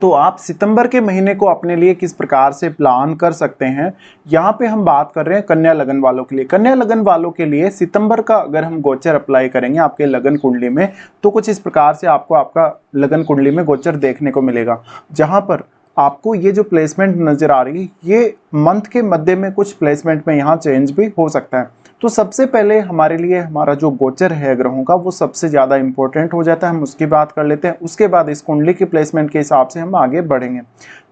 तो आप सितंबर के महीने को अपने लिए किस प्रकार से प्लान कर सकते हैं। यहाँ पे हम बात कर रहे हैं कन्या लगन वालों के लिए। कन्या लगन वालों के लिए सितंबर का अगर हम गोचर अप्लाई करेंगे आपके लगन कुंडली में, तो कुछ इस प्रकार से आपको आपका लगन कुंडली में गोचर देखने को मिलेगा, जहां पर आपको ये जो प्लेसमेंट नजर आ रही है, ये मंथ के मध्य में कुछ प्लेसमेंट में यहाँ चेंज भी हो सकता है। तो सबसे पहले हमारे लिए हमारा जो गोचर है ग्रहों का, वो सबसे ज़्यादा इंपॉर्टेंट हो जाता है। हम उसकी बात कर लेते हैं, उसके बाद इस कुंडली की प्लेसमेंट के हिसाब से हम आगे बढ़ेंगे।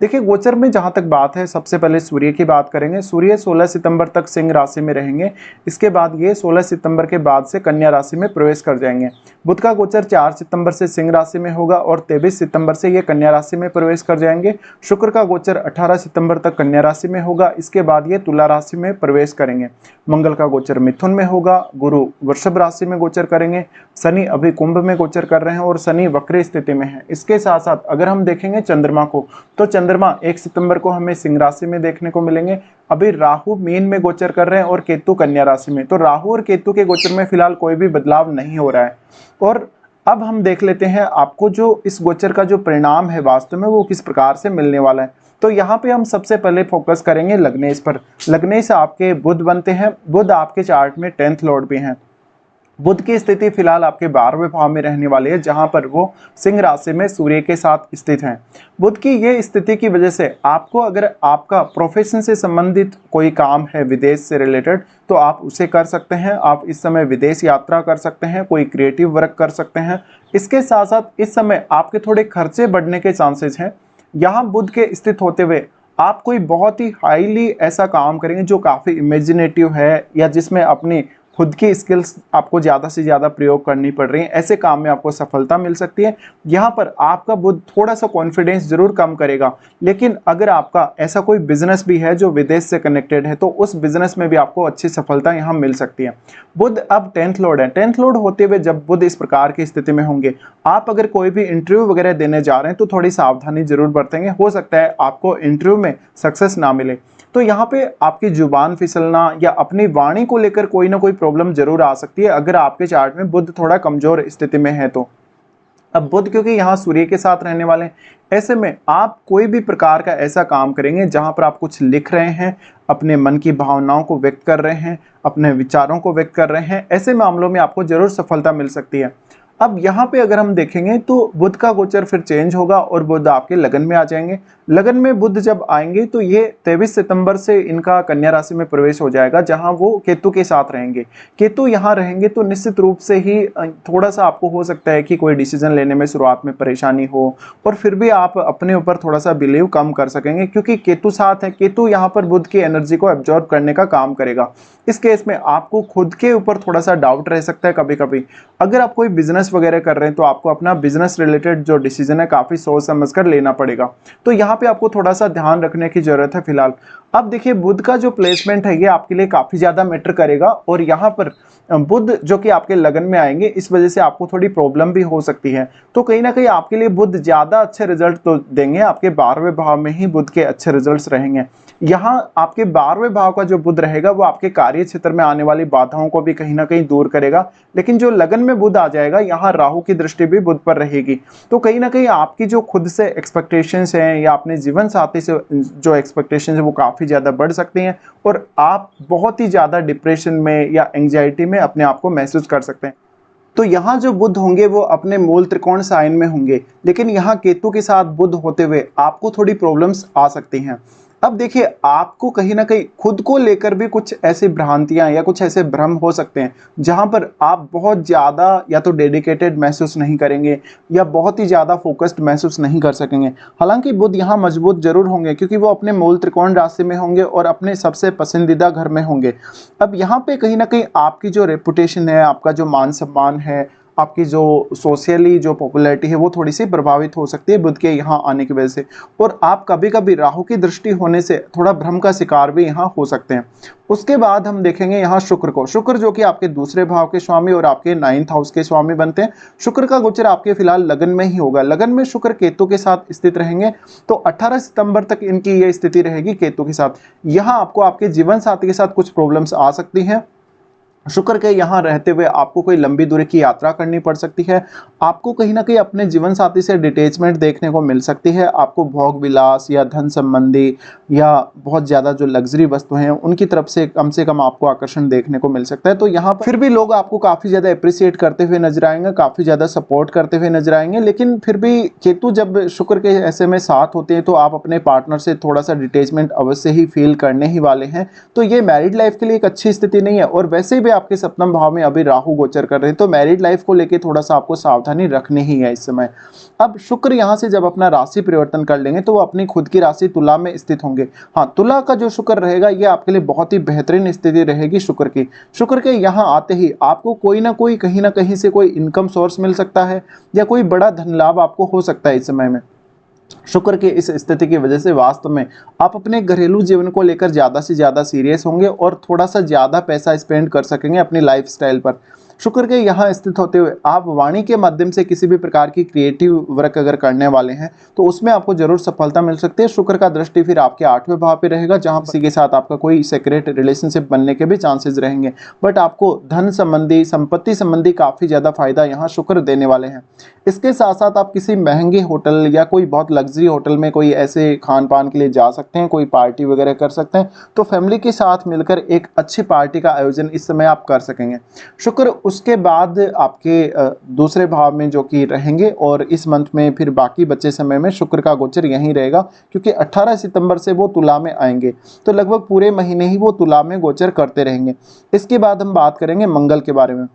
देखिए, गोचर में जहाँ तक बात है, सबसे पहले सूर्य की बात करेंगे। सूर्य 16 सितंबर तक सिंह राशि में रहेंगे। इसके बाद ये 16 सितंबर के बाद से कन्या राशि में प्रवेश कर जाएंगे। बुध का गोचर 4 सितंबर से सिंह राशि में होगा और 23 सितंबर से ये कन्या राशि में प्रवेश कर जाएंगे। शुक्र का गोचर 18 सितंबर तक कन्या राशि में होगा। इसके बाद ये तुला राशि में प्रवेश करेंगे। मंगल का गोचर मिथुन में होगा। गुरु वृषभ राशि में गोचर करेंगे। शनि अभी कुंभ में गोचर कर रहे हैं और शनि वक्री स्थिति में है। इसके साथ साथ अगर हम देखेंगे चंद्रमा को, तो चंद्रमा 1 सितंबर को हमें सिंह राशि में देखने को मिलेंगे। अभी राहु मीन में गोचर कर रहे हैं और केतु कन्या राशि में। तो राहु और केतु के गोचर में फिलहाल कोई भी बदलाव नहीं हो रहा है। और अब हम देख लेते हैं आपको जो इस गोचर का जो परिणाम है वास्तव में वो किस प्रकार से मिलने वाला है। तो यहाँ पे हम सबसे पहले फोकस करेंगे लग्नेश पर। लग्नेश आपके बुध बनते हैं। बुध आपके चार्ट में 10th लॉर्ड भी हैं। बुध की स्थिति फिलहाल आपके 12वें भाव में रहने वाली है, जहां पर वो सिंह राशि में सूर्य के साथ स्थित हैं। बुध की ये स्थिति की वजह से आपको अगर आपका प्रोफेशन से संबंधित कोई काम है विदेश से रिलेटेड, तो आप उसे कर सकते हैं। आप इस समय विदेश यात्रा कर सकते हैं, कोई क्रिएटिव वर्क कर सकते हैं। इसके साथ साथ इस समय आपके थोड़े खर्चे बढ़ने के चांसेस हैं। यहाँ बुध के स्थित होते हुए आप कोई बहुत ही हाईली ऐसा काम करेंगे जो काफ़ी इमेजिनेटिव है, या जिसमें अपनी खुद की स्किल्स आपको ज़्यादा से ज़्यादा प्रयोग करनी पड़ रही है। ऐसे काम में आपको सफलता मिल सकती है। यहाँ पर आपका बुध थोड़ा सा कॉन्फिडेंस जरूर कम करेगा, लेकिन अगर आपका ऐसा कोई बिजनेस भी है जो विदेश से कनेक्टेड है, तो उस बिजनेस में भी आपको अच्छी सफलता यहाँ मिल सकती है। बुध अब 10th लॉर्ड है। 10th लॉर्ड होते हुए जब बुध इस प्रकार की स्थिति में होंगे, आप अगर कोई भी इंटरव्यू वगैरह देने जा रहे हैं तो थोड़ी सावधानी जरूर बरतेंगे। हो सकता है आपको इंटरव्यू में सक्सेस ना मिले। तो यहाँ पे आपकी जुबान फिसलना या अपनी वाणी को लेकर कोई ना कोई प्रॉब्लम जरूर आ सकती है, अगर आपके चार्ट में बुध थोड़ा कमजोर स्थिति में है तो। अब बुध क्योंकि यहाँ सूर्य के साथ रहने वाले हैं, ऐसे में आप कोई भी प्रकार का ऐसा काम करेंगे जहां पर आप कुछ लिख रहे हैं, अपने मन की भावनाओं को व्यक्त कर रहे हैं, अपने विचारों को व्यक्त कर रहे हैं, ऐसे मामलों में आपको जरूर सफलता मिल सकती है। अब यहाँ पे अगर हम देखेंगे तो बुध का गोचर फिर चेंज होगा और बुध आपके लगन में आ जाएंगे। लगन में बुध जब आएंगे तो ये 23 सितंबर से इनका कन्या राशि में प्रवेश हो जाएगा, जहां वो केतु के साथ रहेंगे। केतु यहाँ रहेंगे तो निश्चित रूप से ही थोड़ा सा आपको हो सकता है कि कोई डिसीजन लेने में शुरुआत में परेशानी हो, और फिर भी आप अपने ऊपर थोड़ा सा बिलीव कम कर सकेंगे, क्योंकि केतु साथ है। केतु यहाँ पर बुध की एनर्जी को एब्जॉर्ब करने का काम करेगा। इस केस में आपको खुद के ऊपर थोड़ा सा डाउट रह सकता है कभी कभी। अगर आप कोई बिजनेस वगैरह कर रहे हैं तो आपको अपना बिजनेस रिलेटेड जो डिसीजन है काफी सोच समझ कर लेना पड़ेगा। तो यहाँ पे आपको थोड़ा सा ध्यान रखने की जरूरत है फिलहाल। अब देखिए, बुध का जो प्लेसमेंट है ये आपके लिए काफी ज्यादा मैटर करेगा, और यहाँ पर बुध जो कि आपके लगन में आएंगे, इस वजह से आपको थोड़ी प्रॉब्लम भी हो सकती है। तो कहीं ना कहीं आपके लिए बुध ज्यादा अच्छे रिजल्ट तो देंगे। आपके 12वें भाव में ही बुध के अच्छे रिजल्ट्स रहेंगे। यहाँ आपके 12वें भाव का जो बुध रहेगा वो आपके कार्य क्षेत्र में आने वाली बाधाओं को भी कहीं ना कहीं दूर करेगा। लेकिन जो लगन में बुध आ जाएगा, यहाँ राहु की दृष्टि भी बुध पर रहेगी। तो कहीं ना कहीं आपकी जो खुद से एक्सपेक्टेशंस हैं या अपने जीवन साथी से जो एक्सपेक्टेशंस है वो काफी ज्यादा बढ़ सकती हैं, और आप बहुत ही ज्यादा डिप्रेशन में या एंग्जाइटी में अपने आप को महसूस कर सकते हैं। तो यहाँ जो बुध होंगे वो अपने मूल त्रिकोण साइन में होंगे, लेकिन यहाँ केतु के साथ बुध होते हुए आपको थोड़ी प्रॉब्लम्स आ सकती हैं। अब देखिए, आपको कहीं ना कहीं खुद को लेकर भी कुछ ऐसी भ्रांतियां या कुछ ऐसे भ्रम हो सकते हैं, जहां पर आप बहुत ज़्यादा या तो डेडिकेटेड महसूस नहीं करेंगे या बहुत ही ज़्यादा फोकस्ड महसूस नहीं कर सकेंगे। हालांकि बुध यहाँ मजबूत जरूर होंगे, क्योंकि वो अपने मूल त्रिकोण राशि में होंगे और अपने सबसे पसंदीदा घर में होंगे। अब यहाँ पे कहीं ना कहीं आपकी जो रेपुटेशन है, आपका जो मान सम्मान है, आपकी जो सोशली जो पॉपुलैरिटी है, वो थोड़ी सी प्रभावित हो सकती है बुध के यहाँ आने की वजह से। और आप कभी कभी राहु की दृष्टि होने से थोड़ा भ्रम का शिकार भी यहाँ हो सकते हैं। उसके बाद हम देखेंगे यहाँ शुक्र को। शुक्र जो कि आपके दूसरे भाव के स्वामी और आपके 9th हाउस के स्वामी बनते हैं। शुक्र का गोचर आपके फिलहाल लगन में ही होगा। लगन में शुक्र केतु के साथ स्थित रहेंगे, तो 18 सितंबर तक इनकी ये स्थिति रहेगी केतु के साथ। यहाँ आपको आपके जीवन साथी के साथ कुछ प्रॉब्लम्स आ सकती हैं। शुक्र के यहाँ रहते हुए आपको कोई लंबी दूरी की यात्रा करनी पड़ सकती है। आपको कहीं न कहीं अपने जीवन साथी से डिटैचमेंट देखने को मिल सकती है। आपको भोग विलास या धन संबंधी या बहुत ज़्यादा जो लग्ज़री वस्तु हैं, उनकी तरफ से कम आपको आकर्षण देखने को मिल सकता है। तो यहाँ पर फिर भी लोग आपको काफ़ी ज़्यादा एप्रिशिएट करते हुए नज़र आएँगे, काफ़ी ज़्यादा सपोर्ट करते हुए नज़र आएँगे। लेकिन फिर भी केतु जब शुक्र के ऐसे में साथ होते हैं, तो आप अपने पार्टनर से थोड़ा-सा डिटैचमेंट अवश्य ही फ़ील करने ही वाले हैं। तो ये मैरिड लाइफ़ के लिए एक अच्छी स्थिति नहीं है, और वैसे भी आपके सप्तम भाव में अभी राहु गोचर कर रहे हैं, तो मैरिड लाइफ को लेके थोड़ा-सा आपको सावधानी रखनी ही है इस समय। अब शुक्र यहाँ से जब अपना राशि परिवर्तन कर लेंगे, तो वो अपनी खुद की राशि तुला में स्थित होंगे। हाँ, तुला का जो शुक्र रहेगा, ये आपके लिए बहुत ही बेहतरीन स्थिति रहेगी शुक्र की। शुक्र के यहाँ आते ही आपको कोई ना कोई कहीं न कहीं से कोई इनकम सोर्स मिल सकता है, या कोई बड़ा धन लाभ आपको हो सकता है इस समय में। शुक्र की इस स्थिति की वजह से वास्तव में आप अपने घरेलू जीवन को लेकर ज़्यादा से ज़्यादा सीरियस होंगे, और थोड़ा-सा ज़्यादा पैसा स्पेंड कर सकेंगे अपनी लाइफ़स्टाइल पर। शुक्र के यहाँ स्थित होते हुए आप वाणी के माध्यम से किसी भी प्रकार की क्रिएटिव वर्क अगर करने वाले हैं, तो उसमें आपको ज़रूर सफलता मिल सकती है। शुक्र का दृष्टि फिर आपके 8वें भाव पे रहेगा, जहाँ किसी के साथ आपका कोई सीक्रेट रिलेशनशिप बनने के भी चांसेस रहेंगे। बट आपको धन संबंधी, संपत्ति संबंधी काफ़ी ज़्यादा फायदा यहाँ शुक्र देने वाले हैं। इसके साथ-साथ आप किसी महँगे होटल या कोई बहुत लग्ज़री होटल में कोई ऐसे खान-पान के लिए जा सकते हैं, कोई पार्टी वगैरह कर सकते हैं, तो फैमिली के साथ मिलकर एक अच्छी पार्टी का आयोजन इस समय आप कर सकेंगे। शुक्र उसके बाद आपके दूसरे भाव में जो कि रहेंगे, और इस मंथ में फिर बाकी बचे समय में शुक्र का गोचर यहीं रहेगा, क्योंकि 18 सितंबर से वो तुला में आएँगे, तो लगभग पूरे महीने ही वो तुला में गोचर करते रहेंगे। इसके बाद हम बात करेंगे मंगल के बारे में।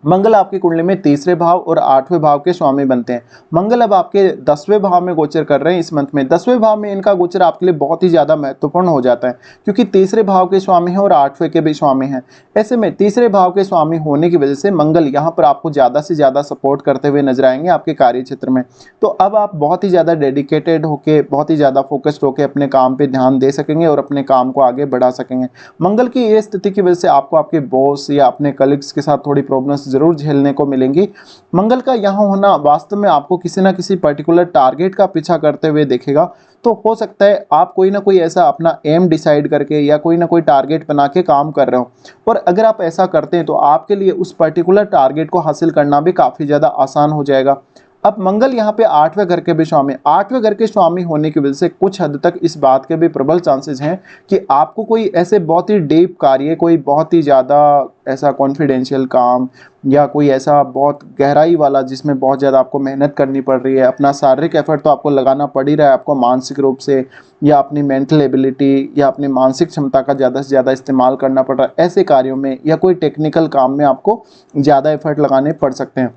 मंगल आपकी कुंडली में तीसरे भाव और 8वें भाव के स्वामी बनते हैं। मंगल अब आपके 10वें भाव में गोचर कर रहे हैं इस मंथ में। 10वें भाव में इनका गोचर आपके लिए बहुत ही ज़्यादा महत्वपूर्ण हो जाता है, क्योंकि तीसरे भाव के स्वामी हैं और 8वें के भी स्वामी हैं। ऐसे में तीसरे भाव के स्वामी होने की वजह से मंगल यहाँ पर आपको ज़्यादा से ज़्यादा सपोर्ट करते हुए नजर आएंगे आपके कार्य क्षेत्र में। तो अब आप बहुत ही ज़्यादा डेडिकेटेड होकर, बहुत ही ज़्यादा फोकस्ड होकर अपने काम पर ध्यान दे सकेंगे और अपने काम को आगे बढ़ा सकेंगे। मंगल की ये स्थिति की वजह से आपको आपके बॉस या अपने कलीग्स के साथ थोड़ी प्रॉब्लम्स जरूर झेलने को मिलेंगी। मंगल का यहाँ होना वास्तव में आपको किसी ना किसी पर्टिकुलर टारगेट का पीछा करते हुए देखेगा। तो हो सकता है आप कोई ना कोई ऐसा अपना एम डिसाइड करके या कोई ना कोई टारगेट बना के काम कर रहे हो, और अगर आप ऐसा करते हैं तो आपके लिए उस पर्टिकुलर टारगेट को हासिल करना भी काफ़ी ज़्यादा आसान हो जाएगा। अब मंगल यहाँ पे 8वें घर के भी स्वामी, 8वें घर के स्वामी होने की वजह से कुछ हद तक इस बात के भी प्रबल चांसेस हैं कि आपको कोई ऐसे बहुत ही डीप कार्य, कोई बहुत ही ज़्यादा ऐसा कॉन्फिडेंशियल काम, या कोई ऐसा बहुत गहराई वाला जिसमें बहुत ज़्यादा आपको मेहनत करनी पड़ रही है, अपना शारीरिक एफर्ट तो आपको लगाना पड़ ही रहा है, आपको मानसिक रूप से या अपनी मेंटल एबिलिटी या अपनी मानसिक क्षमता का ज़्यादा से ज़्यादा इस्तेमाल करना पड़ रहा है, ऐसे कार्यों में या कोई टेक्निकल काम में आपको ज़्यादा एफर्ट लगाने पड़ सकते हैं।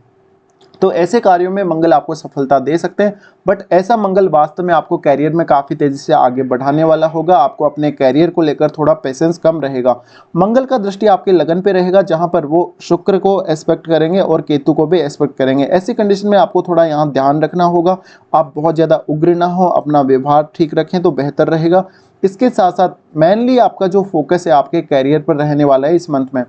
तो ऐसे कार्यों में मंगल आपको सफलता दे सकते हैं, बट ऐसा मंगल वास्तव में आपको कैरियर में काफ़ी तेज़ी से आगे बढ़ाने वाला होगा। आपको अपने कैरियर को लेकर थोड़ा पेशेंस कम रहेगा। मंगल का दृष्टि आपके लगन पे रहेगा, जहां पर वो शुक्र को एस्पेक्ट करेंगे और केतु को भी एस्पेक्ट करेंगे। ऐसी कंडीशन में आपको थोड़ा यहाँ ध्यान रखना होगा, आप बहुत ज़्यादा उग्र ना हो, अपना व्यवहार ठीक रखें तो बेहतर रहेगा। इसके साथ साथ मेनली आपका जो फोकस है आपके कैरियर पर रहने वाला है इस मंथ में।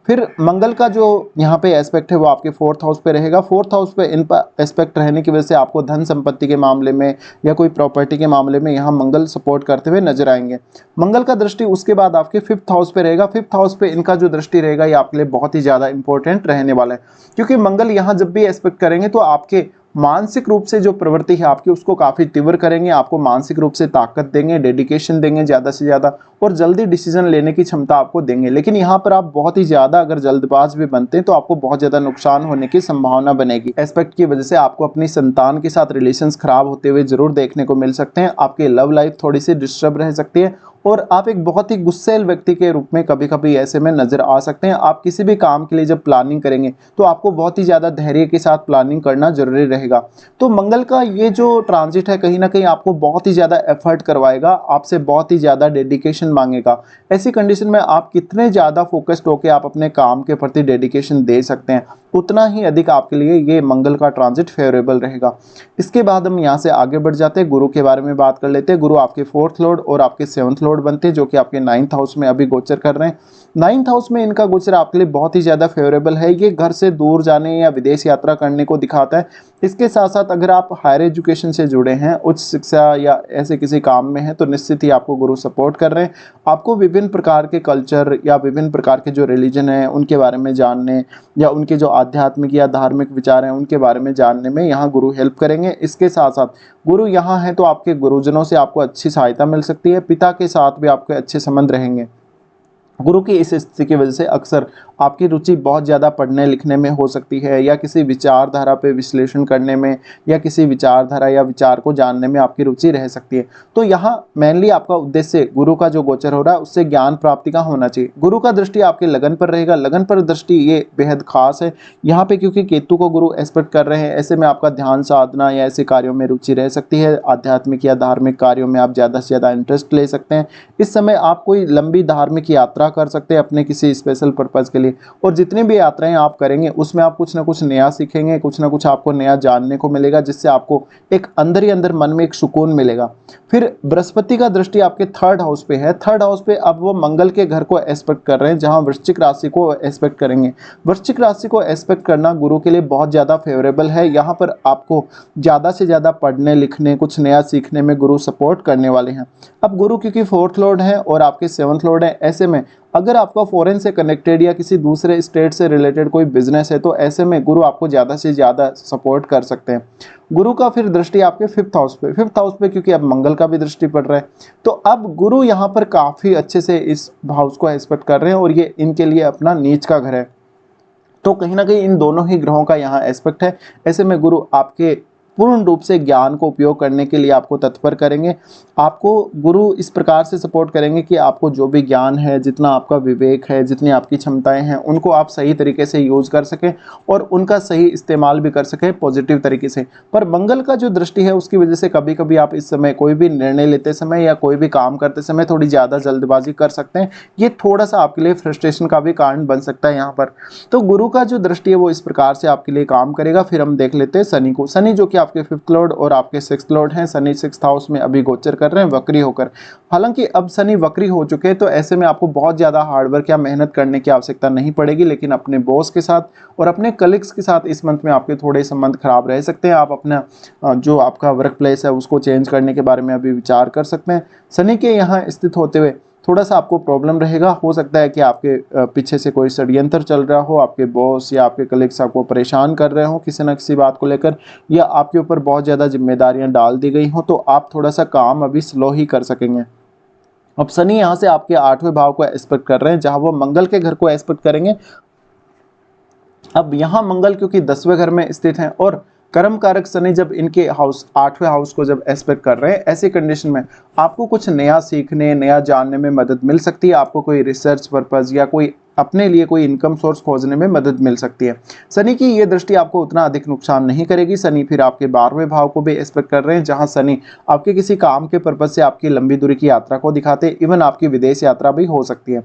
फिर मंगल का जो यहाँ पे एस्पेक्ट है वो आपके 4th हाउस पे रहेगा। 4th हाउस पे इन पर एस्पेक्ट रहने की वजह से आपको धन संपत्ति के मामले में या कोई प्रॉपर्टी के मामले में यहाँ मंगल सपोर्ट करते हुए नजर आएंगे। मंगल का दृष्टि उसके बाद आपके 5th हाउस पे रहेगा। 5th हाउस पे इनका जो दृष्टि रहेगा ये आपके लिए बहुत ही ज़्यादा इंपॉर्टेंट रहने वाला है, क्योंकि मंगल यहाँ जब भी एस्पेक्ट करेंगे तो आपके मानसिक रूप से जो प्रवृत्ति है आपकी उसको काफ़ी तीव्र करेंगे, आपको मानसिक रूप से ताकत देंगे, डेडिकेशन देंगे ज़्यादा से ज़्यादा, और जल्दी डिसीजन लेने की क्षमता आपको देंगे। लेकिन यहाँ पर आप बहुत ही ज़्यादा अगर जल्दबाज भी बनते हैं तो आपको बहुत ज़्यादा नुकसान होने की संभावना बनेगी। एस्पेक्ट की वजह से आपको अपनी संतान के साथ रिलेशंस खराब होते हुए जरूर देखने को मिल सकते हैं। आपकी लव लाइफ थोड़ी सी डिस्टर्ब रह सकती है, और आप एक बहुत ही गुस्सैल व्यक्ति के रूप में कभी कभी ऐसे में नजर आ सकते हैं। आप किसी भी काम के लिए जब प्लानिंग करेंगे तो आपको बहुत ही ज़्यादा धैर्य के साथ प्लानिंग करना जरूरी रहेगा। तो मंगल का ये जो ट्रांजिट है कहीं ना कहीं आपको बहुत ही ज़्यादा एफर्ट करवाएगा, आपसे बहुत ही ज़्यादा डेडिकेशन मांगेगा। ऐसी कंडीशन में आप कितने ज़्यादा फोकस्ड होकर आप अपने काम के प्रति डेडिकेशन दे सकते हैं, उतना ही अधिक आपके लिए ये मंगल का ट्रांजिट फेवरेबल रहेगा। इसके बाद हम यहाँ से आगे बढ़ जाते हैं, गुरु के बारे में बात कर लेते हैं। गुरु आपके 4th लॉर्ड और आपके 7th लॉर्ड लॉर्ड बनते हैं जो कि आपके 9th हाउस में अभी गोचर कर रहे हैं। 9th हाउस में इनका गोचर आपके लिए बहुत ही ज़्यादा फेवरेबल है। ये घर से दूर जाने या विदेश यात्रा करने को दिखाता है। इसके साथ साथ अगर आप हायर एजुकेशन से जुड़े हैं, उच्च शिक्षा या ऐसे किसी काम में हैं, तो निश्चित ही आपको गुरु सपोर्ट कर रहे हैं। आपको विभिन्न प्रकार के कल्चर या विभिन्न प्रकार के जो रिलीजन है उनके बारे में जानने या उनके जो आध्यात्मिक या धार्मिक विचार हैं उनके बारे में जानने में यहाँ गुरु हेल्प करेंगे। इसके साथ साथ गुरु यहाँ है तो आपके गुरुजनों से आपको अच्छी सहायता मिल सकती है। पिता के साथ भी आपके अच्छे संबंध रहेंगे। गुरु की इस स्थिति की वजह से अक्सर आपकी रुचि बहुत ज़्यादा पढ़ने लिखने में हो सकती है या किसी विचारधारा पे विश्लेषण करने में या किसी विचारधारा या विचार को जानने में आपकी रुचि रह सकती है। तो यहाँ मेनली आपका उद्देश्य गुरु का जो गोचर हो रहा है उससे ज्ञान प्राप्ति का होना चाहिए। गुरु का दृष्टि आपके लगन पर रहेगा। लगन पर दृष्टि ये बेहद खास है यहाँ पे, क्योंकि केतु को गुरु एस्पेक्ट कर रहे हैं। ऐसे में आपका ध्यान साधना या ऐसे कार्यों में रुचि रह सकती है। आध्यात्मिक या धार्मिक कार्यों में आप ज़्यादा से ज़्यादा इंटरेस्ट ले सकते हैं। इस समय आप कोई लंबी धार्मिक यात्रा कर सकते हैं अपने किसी स्पेशल पर्पज़ के लिए, और जितनी भी यात्राएं आप करेंगे उसमें आप कुछ ना कुछ नया सीखेंगे, कुछ ना कुछ आपको नया जानने को मिलेगा, जिससे आपको एक अंदर ही अंदर मन में एक सुकून मिलेगा। फिर बृहस्पति का दृष्टि आपके 3rd हाउस पे है। 3rd हाउस पे अब वो मंगल के घर को एस्पेक्ट कर रहे हैं, जहां वृश्चिक राशि को एस्पेक्ट करेंगे। वृश्चिक राशि को एस्पेक्ट करना गुरु के लिए बहुत ज़्यादा फेवरेबल है। यहाँ पर आपको ज़्यादा से ज़्यादा पढ़ने लिखने, कुछ नया सीखने में गुरु सपोर्ट करने वाले हैं। अब गुरु क्योंकि 4th लॉर्ड है और आपके 7th लॉर्ड है, ऐसे में अगर आपका फॉरेन से कनेक्टेड या किसी दूसरे स्टेट से रिलेटेड कोई बिजनेस है तो ऐसे में गुरु आपको ज़्यादा से ज़्यादा सपोर्ट कर सकते हैं। गुरु का फिर दृष्टि आपके 5th हाउस पे, 5th हाउस पे क्योंकि अब मंगल का भी दृष्टि पड़ रहा है, तो अब गुरु यहाँ पर काफ़ी अच्छे से इस हाउस को एस्पेक्ट कर रहे हैं और ये इनके लिए अपना नीच का घर है। तो कहीं ना कहीं इन दोनों ही ग्रहों का यहाँ एस्पेक्ट है। ऐसे में गुरु आपके पूर्ण रूप से ज्ञान को उपयोग करने के लिए आपको तत्पर करेंगे। आपको गुरु इस प्रकार से सपोर्ट करेंगे कि आपको जो भी ज्ञान है, जितना आपका विवेक है, जितनी आपकी क्षमताएं हैं, उनको आप सही तरीके से यूज़ कर सकें और उनका सही इस्तेमाल भी कर सकें पॉजिटिव तरीके से। पर मंगल का जो दृष्टि है उसकी वजह से कभी कभी आप इस समय कोई भी निर्णय लेते समय या कोई भी काम करते समय थोड़ी ज़्यादा जल्दबाजी कर सकते हैं। ये थोड़ा सा आपके लिए फ्रस्ट्रेशन का भी कारण बन सकता है यहाँ पर। तो गुरु का जो दृष्टि है वो इस प्रकार से आपके लिए काम करेगा। फिर हम देख लेते हैं शनि को। शनि जो कि आपके 5th लॉर्ड और आपके 6th लॉर्ड हैं। शनि 6th हाउस में अभी गोचर कर रहे हैं वक्री होकर। हालांकि अब शनि वक्री हो चुके हैं तो ऐसे में आपको बहुत ज़्यादा हार्डवर्क या मेहनत करने की आवश्यकता नहीं पड़ेगी, लेकिन अपने बॉस के साथ और अपने कलीग्स के साथ इस मंथ में आपके थोड़े संबंध खराब रह सकते हैं। आप अपना जो आपका वर्क प्लेस है उसको चेंज करने के बारे में अभी विचार कर सकते हैं। शनि के यहाँ स्थित होते हुए थोड़ा सा आपको प्रॉब्लम रहेगा। हो सकता है कि आपके पीछे से कोई षड्यंत्र चल रहा हो, आपके बॉस या आपके कलीग्स आपको परेशान कर रहे हो किसी न किसी बात को लेकर, या आपके ऊपर बहुत ज़्यादा जिम्मेदारियां डाल दी गई हो, तो आप थोड़ा सा काम अभी स्लो ही कर सकेंगे। अब शनि यहाँ से आपके 8वें भाव को एस्पेक्ट कर रहे हैं, जहाँ वो मंगल के घर को एस्पेक्ट करेंगे। अब यहाँ मंगल क्योंकि 10वें घर में स्थित हैं और कर्म कारक शनि जब इनके हाउस 8वें हाउस को जब एस्पेक्ट कर रहे हैं, ऐसी कंडीशन में आपको कुछ नया सीखने, नया जानने में मदद मिल सकती है। आपको कोई रिसर्च पर्पस या कोई अपने लिए कोई इनकम सोर्स खोजने में मदद मिल सकती है। शनि की ये दृष्टि आपको उतना अधिक नुकसान नहीं करेगी। शनि फिर आपके 12वें भाव को भी एस्पेक्ट कर रहे हैं, जहां शनि आपके किसी काम के पर्पज से आपकी लंबी दूरी की यात्रा को दिखाते हैं। इवन आपकी विदेश यात्रा भी हो सकती है।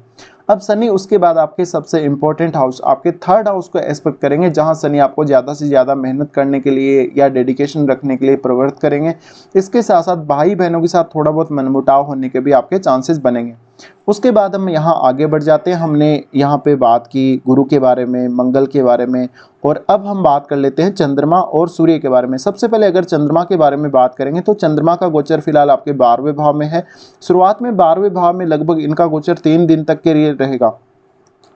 अब शनि उसके बाद आपके सबसे इंपॉर्टेंट हाउस आपके 3rd हाउस को एस्पेक्ट करेंगे, जहां शनि आपको ज़्यादा से ज़्यादा मेहनत करने के लिए या डेडिकेशन रखने के लिए प्रवृत्त करेंगे। इसके साथ साथ भाई बहनों के साथ थोड़ा बहुत मनमुटाव होने के भी आपके चांसेस बनेंगे। उसके बाद हम यहाँ आगे बढ़ जाते हैं। हमने यहाँ पे बात की गुरु के बारे में, मंगल के बारे में, और अब हम बात कर लेते हैं चंद्रमा और सूर्य के बारे में। सबसे पहले अगर चंद्रमा के बारे में बात करेंगे तो चंद्रमा का गोचर फिलहाल आपके 12वें भाव में है। शुरुआत में 12वें भाव में लगभग इनका गोचर 3 दिन तक के लिए रहेगा।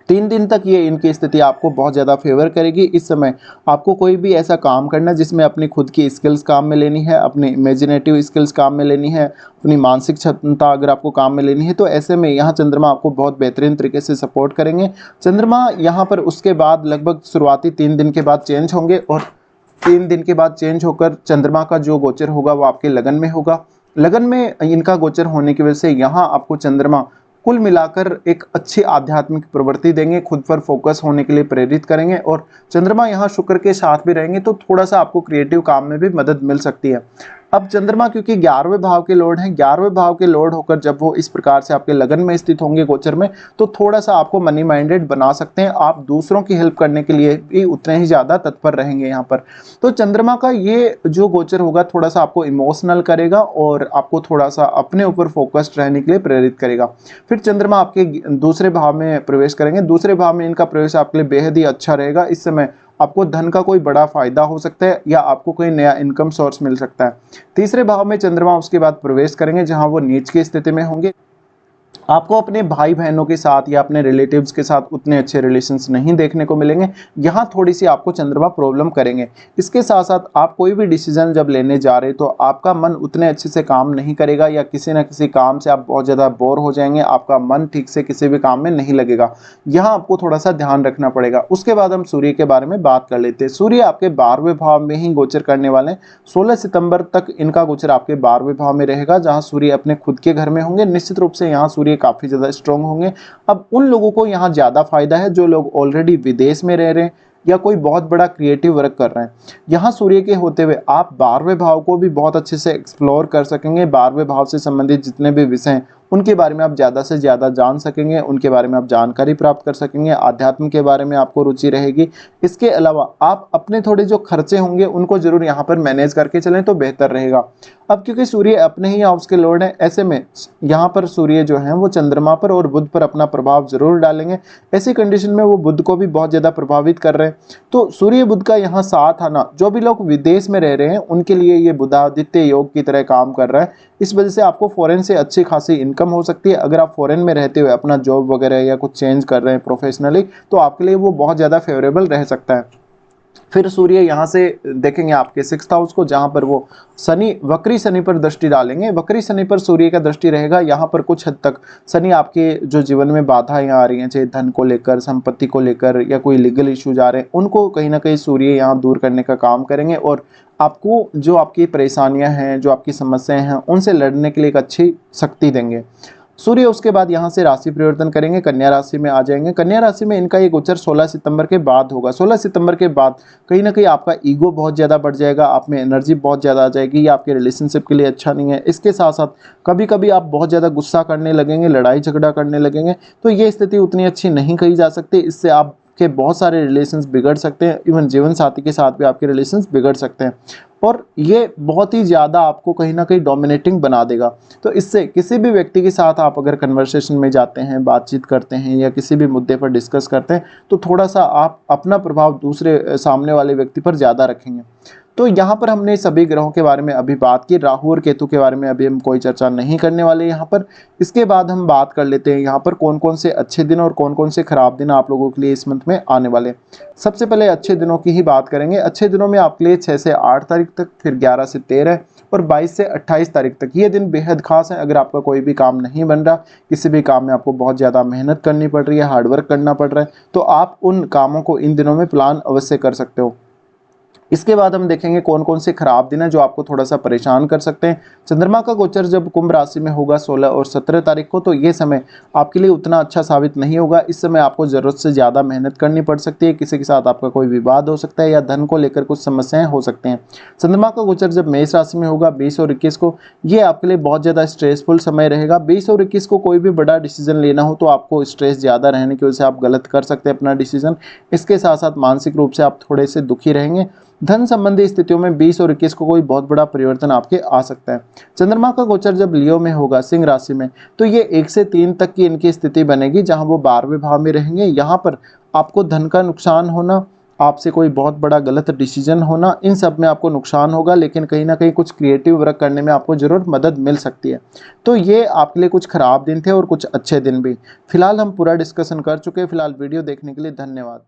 3 दिन तक ये इनकी स्थिति आपको बहुत ज़्यादा फेवर करेगी। इस समय आपको कोई भी ऐसा काम करना जिसमें अपनी खुद की स्किल्स काम में लेनी है, अपनी इमेजिनेटिव स्किल्स काम में लेनी है, अपनी मानसिक क्षमता अगर आपको काम में लेनी है, तो ऐसे में यहाँ चंद्रमा आपको बहुत बेहतरीन तरीके से सपोर्ट करेंगे। चंद्रमा यहाँ पर उसके बाद लगभग शुरुआती 3 दिन के बाद चेंज होंगे और 3 दिन के बाद चेंज होकर चंद्रमा का जो गोचर होगा वो आपके लगन में होगा। लगन में इनका गोचर होने की वजह से यहाँ आपको चंद्रमा कुल मिलाकर एक अच्छी आध्यात्मिक प्रवृत्ति देंगे, खुद पर फोकस होने के लिए प्रेरित करेंगे, और चंद्रमा यहाँ शुक्र के साथ भी रहेंगे तो थोड़ा सा आपको क्रिएटिव काम में भी मदद मिल सकती है। अब चंद्रमा क्योंकि 11वें भाव के लॉर्ड हैं, 11वें भाव के लॉर्ड होकर जब वो इस प्रकार से आपके लगन में स्थित होंगे गोचर में, तो थोड़ा सा आपको मनी माइंडेड बना सकते हैं। आप दूसरों की हेल्प करने के लिए भी उतने ही ज्यादा तत्पर रहेंगे यहाँ पर। तो चंद्रमा का ये जो गोचर होगा थोड़ा सा आपको इमोशनल करेगा और आपको थोड़ा सा अपने ऊपर फोकस्ड रहने के लिए प्रेरित करेगा। फिर चंद्रमा आपके दूसरे भाव में प्रवेश करेंगे, दूसरे भाव में इनका प्रवेश आपके लिए बेहद ही अच्छा रहेगा। इस समय आपको धन का कोई बड़ा फायदा हो सकता है या आपको कोई नया इनकम सोर्स मिल सकता है। तीसरे भाव में चंद्रमा उसके बाद प्रवेश करेंगे जहां वो नीच की स्थिति में होंगे। आपको अपने भाई बहनों के साथ या अपने रिलेटिव्स के साथ उतने अच्छे रिलेशंस नहीं देखने को मिलेंगे, यहाँ थोड़ी सी आपको चंद्रमा प्रॉब्लम करेंगे। इसके साथ साथ आप कोई भी डिसीजन जब लेने जा रहे तो आपका मन उतने अच्छे से काम नहीं करेगा या किसी न किसी काम से आप बहुत ज़्यादा बोर हो जाएंगे, आपका मन ठीक से किसी भी काम में नहीं लगेगा। यहाँ आपको थोड़ा सा ध्यान रखना पड़ेगा। उसके बाद हम सूर्य के बारे में बात कर लेते हैं। सूर्य आपके 12वें भाव में ही गोचर करने वाले हैं। 16 सितंबर तक इनका गोचर आपके 12वें भाव में रहेगा जहाँ सूर्य अपने खुद के घर में होंगे। निश्चित रूप से यहाँ सूर्य काफी ज्यादा स्ट्रांग होंगे। अब उन लोगों को यहाँ ज्यादा फायदा है जो लोग ऑलरेडी विदेश में रह रहे हैं या कोई बहुत बड़ा क्रिएटिव वर्क कर रहे हैं। यहाँ सूर्य के होते हुए आप 12वें भाव को भी बहुत अच्छे से एक्सप्लोर कर सकेंगे। 12वें भाव से संबंधित जितने भी विषय हैं उनके बारे में आप ज़्यादा से ज़्यादा जान सकेंगे, उनके बारे में आप जानकारी प्राप्त कर सकेंगे, आध्यात्म के बारे में आपको रुचि रहेगी। इसके अलावा आप अपने थोड़े जो खर्चे होंगे उनको जरूर यहाँ पर मैनेज करके चलें तो बेहतर रहेगा। अब क्योंकि सूर्य अपने ही हाउस के लॉर्ड हैं, ऐसे में यहाँ पर सूर्य जो है वो चंद्रमा पर और बुध पर अपना प्रभाव जरूर डालेंगे। ऐसी कंडीशन में वो बुध को भी बहुत ज़्यादा प्रभावित कर रहे हैं। तो सूर्य बुध का यहाँ साथ आना, जो भी लोग विदेश में रह रहे हैं उनके लिए ये बुधादित्य योग की तरह काम कर रहा है। इस वजह से आपको फॉरेन से अच्छी खासी इनकम हो सकती है। अगर आप फॉरेन में रहते हुए अपना जॉब वगैरह या कुछ चेंज कर रहे हैं प्रोफेशनली, तो आपके लिए वो बहुत ज़्यादा फेवरेबल रह सकता है। फिर सूर्य यहाँ से देखेंगे आपके 6th हाउस को, जहाँ पर वो शनि, वक्री शनि पर दृष्टि डालेंगे। वक्री शनि पर सूर्य का दृष्टि रहेगा। यहाँ पर कुछ हद तक शनि आपके जो जीवन में बाधाएं आ रही हैं, चाहे धन को लेकर, संपत्ति को लेकर या कोई लीगल इश्यूज आ रहे हैं, उनको कहीं ना कहीं सूर्य यहाँ दूर करने का काम करेंगे और आपको जो आपकी परेशानियां हैं, जो आपकी समस्याएं हैं, उनसे लड़ने के लिए एक अच्छी शक्ति देंगे। सूर्य उसके बाद यहाँ से राशि परिवर्तन करेंगे, कन्या राशि में आ जाएंगे। कन्या राशि में इनका ये गोचर 16 सितंबर के बाद होगा। 16 सितंबर के बाद कहीं ना कहीं आपका ईगो बहुत ज़्यादा बढ़ जाएगा, आप में एनर्जी बहुत ज़्यादा आ जाएगी, ये आपके रिलेशनशिप के लिए अच्छा नहीं है। इसके साथ साथ कभी कभी आप बहुत ज़्यादा गुस्सा करने लगेंगे, लड़ाई झगड़ा करने लगेंगे, तो ये स्थिति उतनी अच्छी नहीं कही जा सकती। इससे आपके बहुत सारे रिलेशंस बिगड़ सकते हैं, इवन जीवन साथी के साथ भी आपके रिलेशंस बिगड़ सकते हैं और ये बहुत ही ज़्यादा आपको कहीं ना कहीं डोमिनेटिंग बना देगा। तो इससे किसी भी व्यक्ति के साथ आप अगर कन्वर्सेशन में जाते हैं, बातचीत करते हैं या किसी भी मुद्दे पर डिस्कस करते हैं, तो थोड़ा सा आप अपना प्रभाव दूसरे सामने वाले व्यक्ति पर ज़्यादा रखेंगे। तो यहाँ पर हमने सभी ग्रहों के बारे में अभी बात की। राहु और केतु के बारे में अभी हम कोई चर्चा नहीं करने वाले यहाँ पर। इसके बाद हम बात कर लेते हैं यहाँ पर कौन कौन से अच्छे दिन और कौन कौन से खराब दिन आप लोगों के लिए इस मंथ में आने वाले। सबसे पहले अच्छे दिनों की ही बात करेंगे। अच्छे दिनों में आपके लिए 6 से 8 तारीख तक, फिर 11 से 13 और 22 से 28 तारीख तक ये दिन बेहद खास है। अगर आपका कोई भी काम नहीं बन रहा, किसी भी काम में आपको बहुत ज़्यादा मेहनत करनी पड़ रही है, हार्डवर्क करना पड़ रहा है, तो आप उन कामों को इन दिनों में प्लान अवश्य कर सकते हो। इसके बाद हम देखेंगे कौन कौन से खराब दिन है जो आपको थोड़ा सा परेशान कर सकते हैं। चंद्रमा का गोचर जब कुंभ राशि में होगा 16 और 17 तारीख को, तो ये समय आपके लिए उतना अच्छा साबित नहीं होगा। इस समय आपको ज़रूरत से ज़्यादा मेहनत करनी पड़ सकती है, किसी के साथ आपका कोई विवाद हो सकता है या धन को लेकर कुछ समस्याएं हो सकते हैं। चंद्रमा का गोचर जब मेष राशि में होगा 20 और 21 को, ये आपके लिए बहुत ज़्यादा स्ट्रेसफुल समय रहेगा। 20 और 21 को कोई भी बड़ा डिसीजन लेना हो तो आपको स्ट्रेस ज़्यादा रहने की वजह से आप गलत कर सकते हैं अपना डिसीजन। इसके साथ साथ मानसिक रूप से आप थोड़े से दुखी रहेंगे। धन संबंधी स्थितियों में 20 और 21 को कोई बहुत बड़ा परिवर्तन आपके आ सकता है। चंद्रमा का गोचर जब लियो में होगा, सिंह राशि में, तो ये 1 से 3 तक की इनकी स्थिति बनेगी जहां वो 12वें भाव में रहेंगे। यहाँ पर आपको धन का नुकसान होना, आपसे कोई बहुत बड़ा गलत डिसीजन होना, इन सब में आपको नुकसान होगा, लेकिन कहीं ना कहीं कुछ क्रिएटिव वर्क करने में आपको जरूर मदद मिल सकती है। तो ये आपके लिए कुछ खराब दिन थे और कुछ अच्छे दिन भी। फिलहाल हम पूरा डिस्कशन कर चुके हैं। फिलहाल वीडियो देखने के लिए धन्यवाद।